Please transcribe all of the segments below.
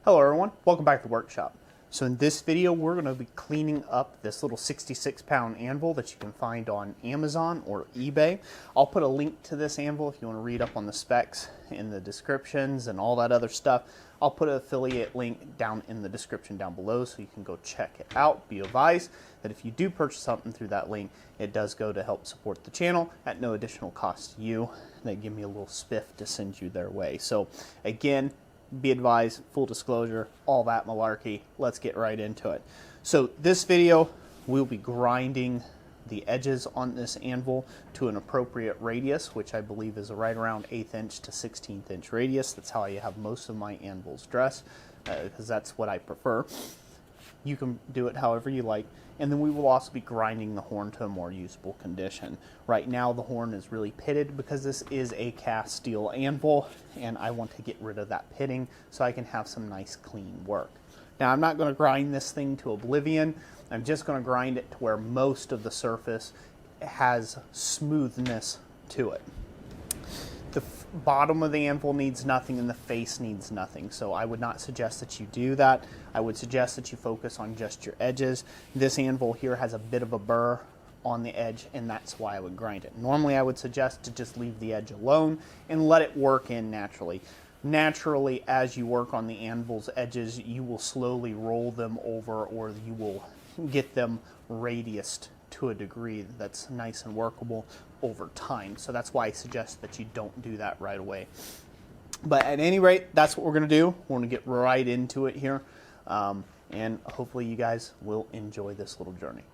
Hello everyone, welcome back to the workshop. So in this video we're going to be cleaning up this little 66-pound anvil that you can find on Amazon or eBay. I'll put a link to this anvil if you want to read up on the specs in the descriptions and all that other stuff. I'll put an affiliate link down in the description down below so you can go check it out. Be advised that if you do purchase something through that link, it does go to help support the channel at no additional cost to you. They give me a little spiff to send you their way. So again, be advised, full disclosure, all that malarkey. Let's get right into it. So this video, we'll be grinding the edges on this anvil to an appropriate radius, which I believe is right around 1/8 inch to 1/16 inch radius. That's how I have most of my anvils dressed, because that's what I prefer. You can do it however you like. And then we will also be grinding the horn to a more usable condition. Right now the horn is really pitted because this is a cast steel anvil and I want to get rid of that pitting so I can have some nice clean work. Now I'm not going to grind this thing to oblivion. I'm just going to grind it to where most of the surface has smoothness to it. The bottom of the anvil needs nothing and the face needs nothing, so I would not suggest that you do that. I would suggest that you focus on just your edges. This anvil here has a bit of a burr on the edge, and that's why I would grind it. Normally I would suggest to just leave the edge alone and let it work in naturally. Naturally, as you work on the anvil's edges, you will slowly roll them over, or you will get them radiused to a degree that's nice and workable over time. So that's why I suggest that you don't do that right away. But at any rate, that's what we're going to do. We're going to get right into it here, and hopefully you guys will enjoy this little journey.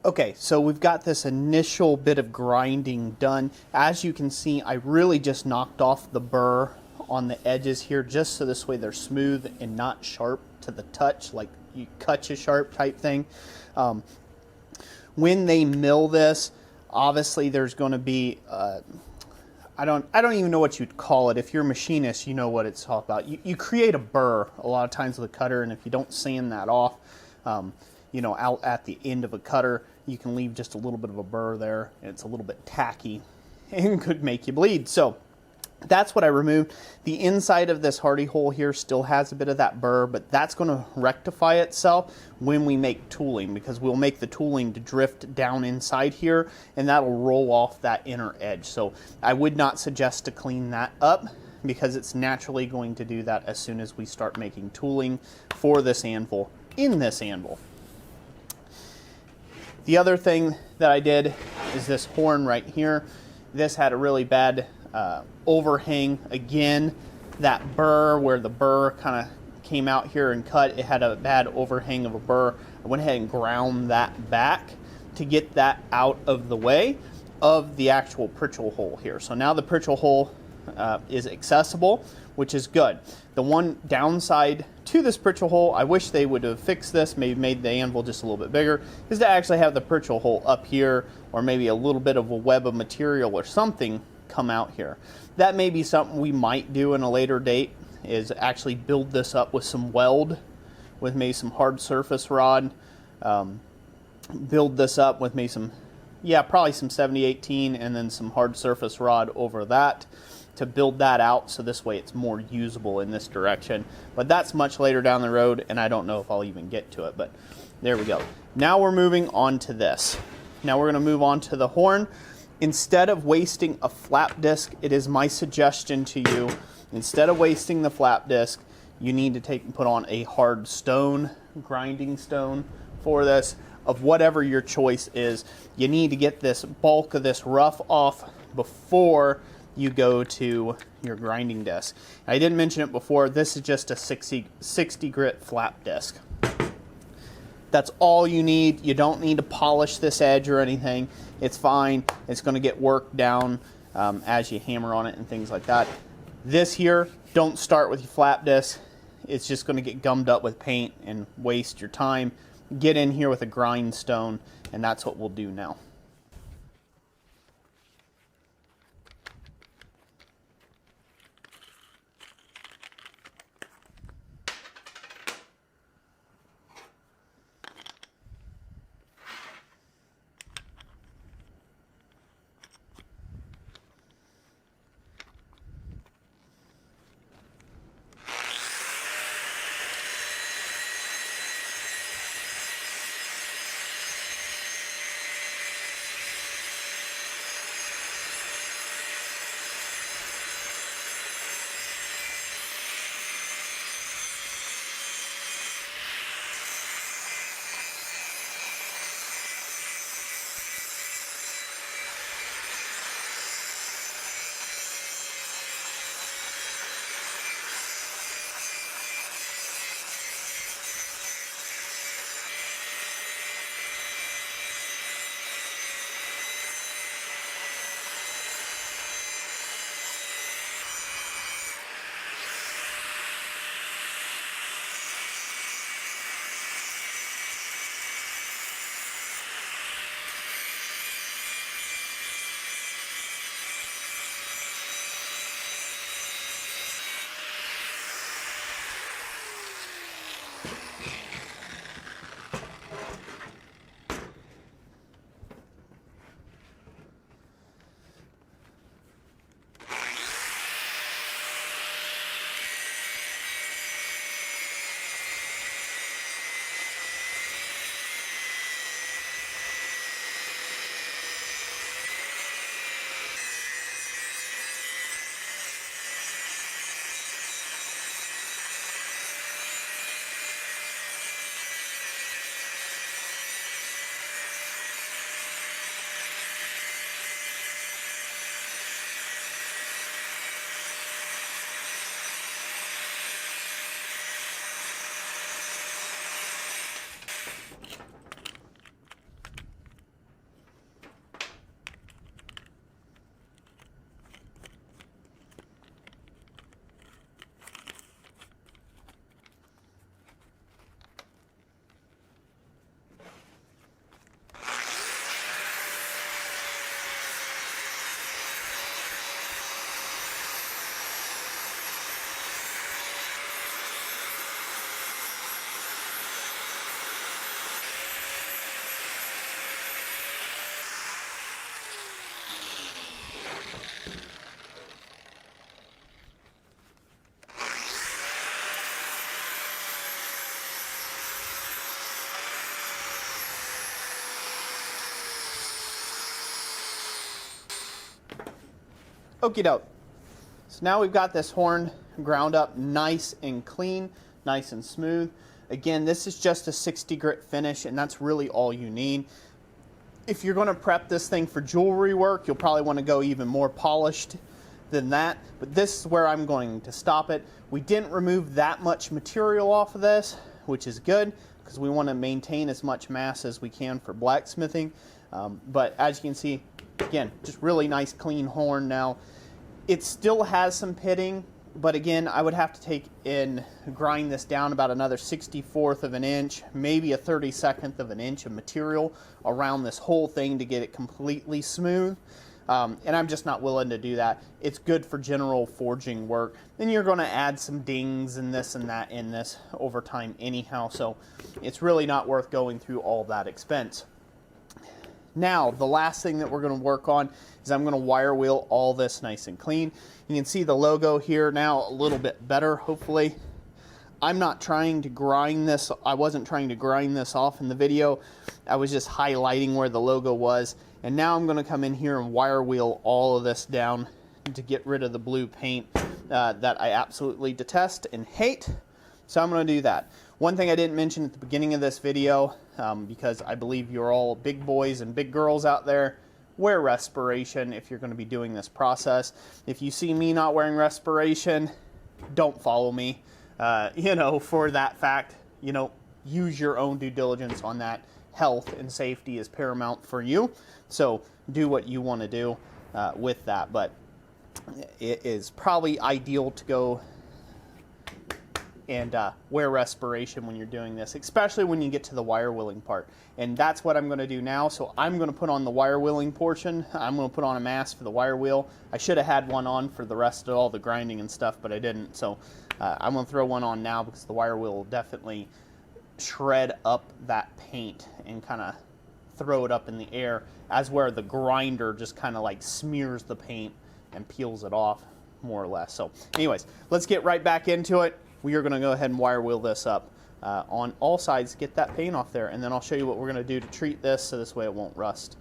Okay, so we've got this initial bit of grinding done. As you can see, I really just knocked off the burr on the edges here just so this way they're smooth and not sharp to the touch, like you cut you sharp type thing. When they mill this, obviously there's going to be I don't even know what you'd call it. If you're a machinist, you know what it's all about. You create a burr a lot of times with a cutter, and if you don't sand that off, you know, out at the end of a cutter, you can leave just a little bit of a burr there, and it's a little bit tacky and could make you bleed. So That's what I removed. The inside of this hardy hole here still has a bit of that burr, but that's going to rectify itself when we make tooling, because we'll make the tooling to drift down inside here, and that'll roll off that inner edge. So I would not suggest to clean that up, because it's naturally going to do that as soon as we start making tooling for this anvil in this anvil. The other thing that I did is this horn right here. This had a really bad overhang. Again, that burr, where the burr kind of came out here and cut, it had a bad overhang of a burr. I went ahead and ground that back to get that out of the way of the actual pritchel hole here. So now the pritchel hole is accessible, which is good. The one downside to this pritchel hole, I wish they would have fixed this, maybe made the anvil just a little bit bigger, is to actually have the pritchel hole up here, or maybe a little bit of a web of material or something come out here. That may be something we might do in a later date, is actually build this up with some weld, with maybe some hard surface rod, build this up with maybe some, probably some 7018 and then some hard surface rod over that to build that out, so this way it's more usable in this direction. But that's much later down the road, and I don't know if I'll even get to it, but there we go. Now we're moving on to this. Now we're going to move on to the horn. Instead of wasting a flap disc, it is my suggestion to you, instead of wasting the flap disc, you need to take and put on a hard stone, grinding stone for this, of whatever your choice is. You need to get this bulk of this rough off before you go to your grinding disc. I didn't mention it before, this is just a 60 grit flap disc. That's all you need. You don't need to polish this edge or anything. It's fine. It's going to get worked down as you hammer on it and things like that. This here, don't start with your flap disc. It's just going to get gummed up with paint and waste your time. Get in here with a grindstone, and that's what we'll do now. Okie doke. So now we've got this horn ground up nice and clean, nice and smooth. Again, this is just a 60 grit finish, and that's really all you need. If you're going to prep this thing for jewelry work, you'll probably want to go even more polished than that, but this is where I'm going to stop it. We didn't remove that much material off of this, which is good, because we want to maintain as much mass as we can for blacksmithing. But as you can see, again, just really nice clean horn now. It still has some pitting, but again, I would have to take and grind this down about another 1/64 of an inch, maybe a 1/32 of an inch of material around this whole thing to get it completely smooth. And I'm just not willing to do that. It's good for general forging work. Then you're going to add some dings and this and that in this over time anyhow, so it's really not worth going through all that expense. Now, the last thing that we're going to work on is I'm going to wire wheel all this nice and clean. You can see the logo here now a little bit better, hopefully. I'm not trying to grind this. I wasn't trying to grind this off in the video. I was just highlighting where the logo was. And now I'm going to come in here and wire wheel all of this down to get rid of the blue paint that I absolutely detest and hate. So I'm going to do that. One thing I didn't mention at the beginning of this video, because I believe you're all big boys and big girls out there, wear respiration if you're going to be doing this process. If you see me not wearing respiration, don't follow me. For that fact, use your own due diligence on that. Health and safety is paramount for you. So do what you want to do with that. But it is probably ideal to go and wear respiration when you're doing this, especially when you get to the wire wheeling part. And that's what I'm going to do now. So I'm going to put on the wire wheeling portion. I'm going to put on a mask for the wire wheel. I should have had one on for the rest of all the grinding and stuff, but I didn't. So I'm going to throw one on now because the wire wheel will definitely shred up that paint and kind of throw it up in the air, as where the grinder just kind of like smears the paint and peels it off, more or less. So anyways, let's get right back into it. We are going to go ahead and wire wheel this up on all sides, get that paint off there, and then I'll show you what we're going to do to treat this so this way it won't rust.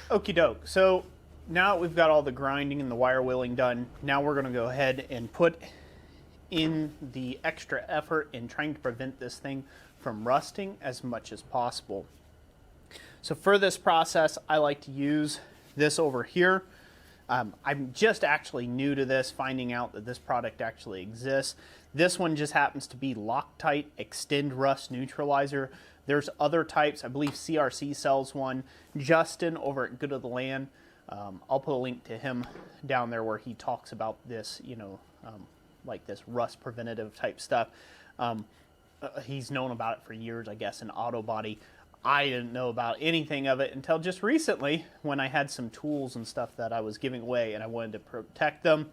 Okie doke. So now we've got all the grinding and the wire wheeling done. Now we're going to go ahead and put in the extra effort in trying to prevent this thing from rusting as much as possible. So for this process, I like to use this over here. I'm just actually new to this, finding out that this product actually exists. This one just happens to be Loctite Extend Rust Neutralizer. There's other types. I believe CRC sells one. Justin over at Good of the Land, I'll put a link to him down there where he talks about this, like this rust preventative type stuff. He's known about it for years, I guess, in auto body. I didn't know about anything of it until just recently when I had some tools and stuff that I was giving away and I wanted to protect them.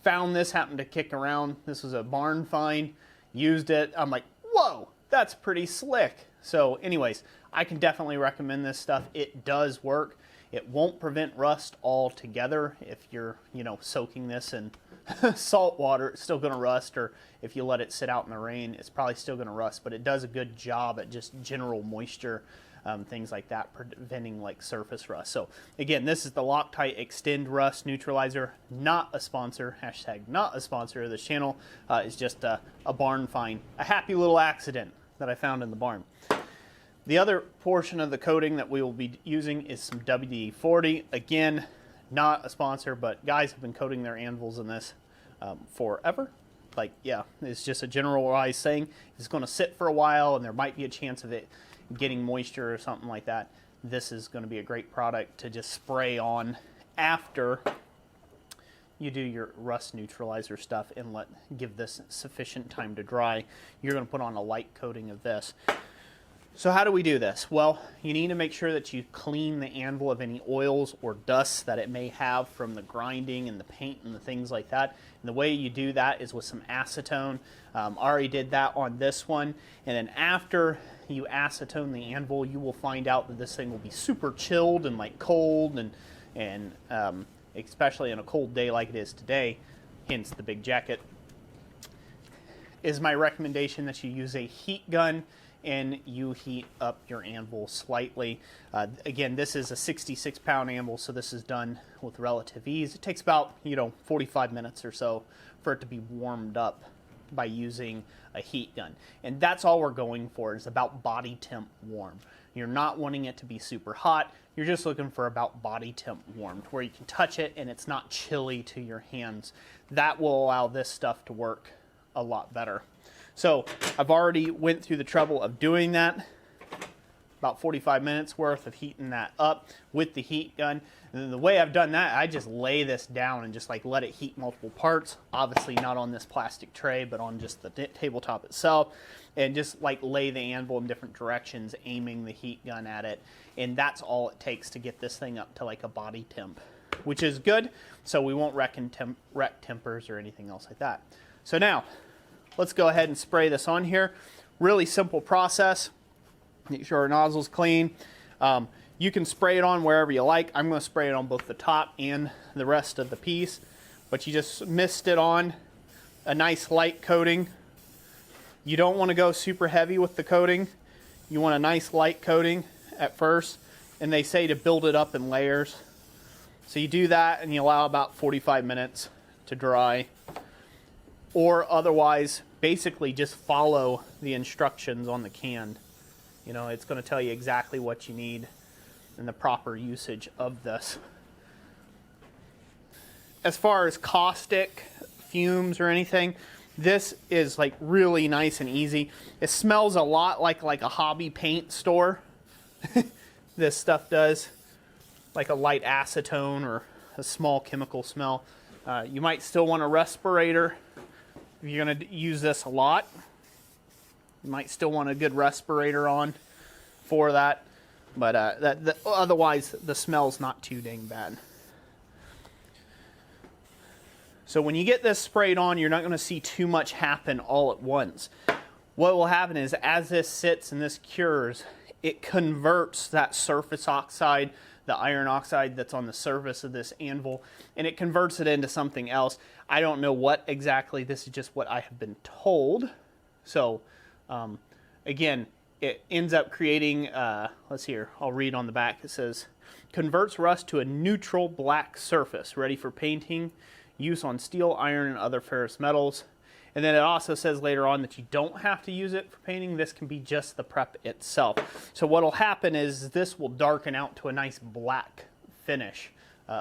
Found this, happened to kick around. This was a barn find, used it. I'm like, whoa, that's pretty slick. So anyways, I can definitely recommend this stuff. It does work. It won't prevent rust altogether. If you're, you know, soaking this in salt water, it's still going to rust, or if you let it sit out in the rain, it's probably still going to rust, but it does a good job at just general moisture, things like that, preventing like surface rust. So again, this is the Loctite Extend Rust Neutralizer, not a sponsor, hashtag not a sponsor of this channel. It's just a barn find, a happy little accident that I found in the barn. The other portion of the coating that we will be using is some WD-40. Again, not a sponsor, but guys have been coating their anvils in this forever. Like, yeah, it's just a generalized saying. It's going to sit for a while, and there might be a chance of it getting moisture or something like that. This is going to be a great product to just spray on after you do your rust neutralizer stuff and give this sufficient time to dry. You're going to put on a light coating of this. So how do we do this? Well, you need to make sure that you clean the anvil of any oils or dusts that it may have from the grinding and the paint and the things like that. And the way you do that is with some acetone. I already did that on this one. And then after you acetone the anvil, you will find out that this thing will be super chilled and like cold, and especially on a cold day like it is today, hence the big jacket. Is my recommendation that you use a heat gun and you heat up your anvil slightly. Again, this is a 66-pound anvil, so this is done with relative ease. It takes about, 45 minutes or so for it to be warmed up by using a heat gun. And that's all we're going for, is about body temp warm. You're not wanting it to be super hot. You're just looking for about body temp warmed, where you can touch it and it's not chilly to your hands. That will allow this stuff to work a lot better. So I've already went through the trouble of doing that, about 45 minutes worth of heating that up with the heat gun. And then the way I've done that, I just lay this down and just like let it heat multiple parts, obviously not on this plastic tray, but on just the tabletop itself, and just like lay the anvil in different directions, aiming the heat gun at it. And that's all it takes to get this thing up to like a body temp, which is good, so we won't wreck tempers or anything else like that. So now, let's go ahead and spray this on here. Really simple process. Make sure our nozzle's clean. You can spray it on wherever you like. I'm going to spray it on both the top and the rest of the piece. But you just mist it on, a nice light coating. You don't want to go super heavy with the coating. You want a nice light coating at first. And they say to build it up in layers. So you do that and you allow about 45 minutes to dry. Or otherwise, basically just follow the instructions on the can. It's going to tell you exactly what you need and the proper usage of this. As far as caustic, fumes, or anything, this is like really nice and easy. It smells a lot like a hobby paint store. This stuff does, like a light acetone or a small chemical smell. You might still want a respirator. If you're going to use this a lot, you might still want a good respirator on for that. But otherwise, the smell's not too dang bad. So when you get this sprayed on, you're not going to see too much happen all at once. What will happen is, as this sits and this cures, it converts that surface oxide, the iron oxide that's on the surface of this anvil, and it converts it into something else. I don't know what exactly. This is just what I have been told. So again, it ends up creating, let's see here, I'll read on the back. It says, converts rust to a neutral black surface, ready for painting, use on steel, iron, and other ferrous metals. And then it also says later on that you don't have to use it for painting. This can be just the prep itself. So what will happen is this will darken out to a nice black finish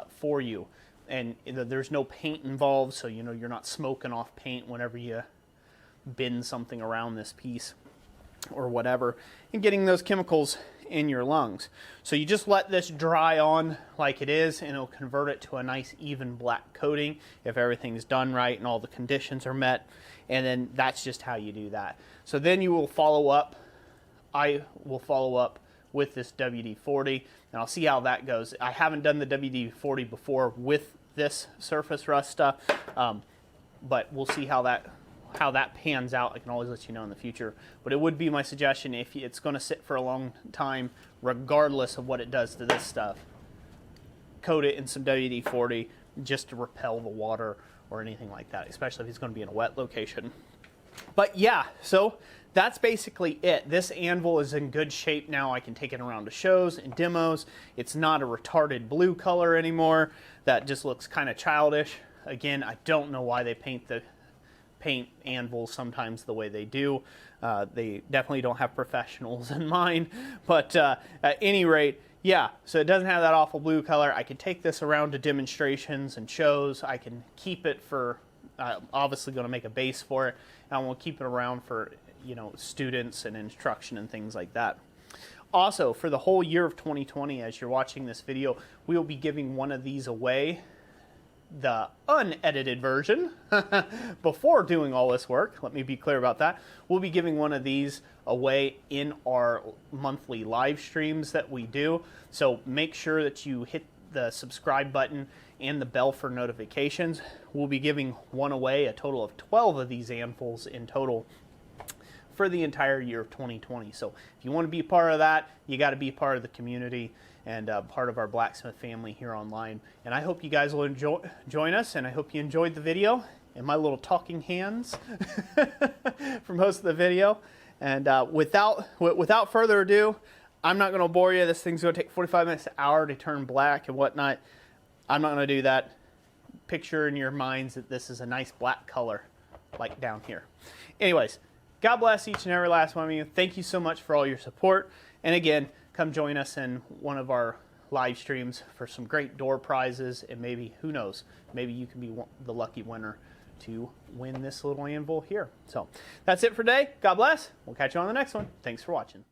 for you. And there's no paint involved, so you're not smoking off paint whenever you bend something around this piece or whatever, and getting those chemicals in your lungs. So you just let this dry on like it is, and it'll convert it to a nice even black coating if everything's done right and all the conditions are met. And then that's just how you do that. So then you will follow up. I will follow up with this WD-40, and I'll see how that goes. I haven't done the WD-40 before with this surface rust stuff, but we'll see how that pans out. I can always let you know in the future, but it would be my suggestion, if it's going to sit for a long time, regardless of what it does to this stuff, coat it in some WD-40 just to repel the water or anything like that, especially if it's going to be in a wet location. But yeah, so that's basically it. This anvil is in good shape now. I can take it around to shows and demos. It's not a retarded blue color anymore that just looks kind of childish. Again, I don't know why they paint anvils sometimes the way they do. They definitely don't have professionals in mind. But at any rate, yeah, so it doesn't have that awful blue color. I can take this around to demonstrations and shows. I can keep it for, obviously going to make a base for it, and I will keep it around for, you know, students and instruction and things like that. Also, for the whole year of 2020, as you're watching this video, we will be giving one of these away, the unedited version, before doing all this work. Let me be clear about that. We'll be giving one of these away in our monthly live streams that we do. So make sure that you hit the subscribe button and the bell for notifications. We'll be giving one away, a total of 12 of these anvils in total for the entire year of 2020. So if you want to be part of that, you got to be part of the community and part of our Blacksmith family here online. And I hope you guys will join us, and I hope you enjoyed the video and my little talking hands for most of the video. And without further ado, I'm not going to bore you. This thing's going to take 45 minutes to an hour to turn black and whatnot. I'm not going to do that. Picture in your minds that this is a nice black color, like down here. Anyways, God bless each and every last one of you. Thank you so much for all your support. And again, come join us in one of our live streams for some great door prizes, and maybe, who knows, maybe you can be the lucky winner to win this little anvil here. So that's it for today. God bless. We'll catch you on the next one. Thanks for watching.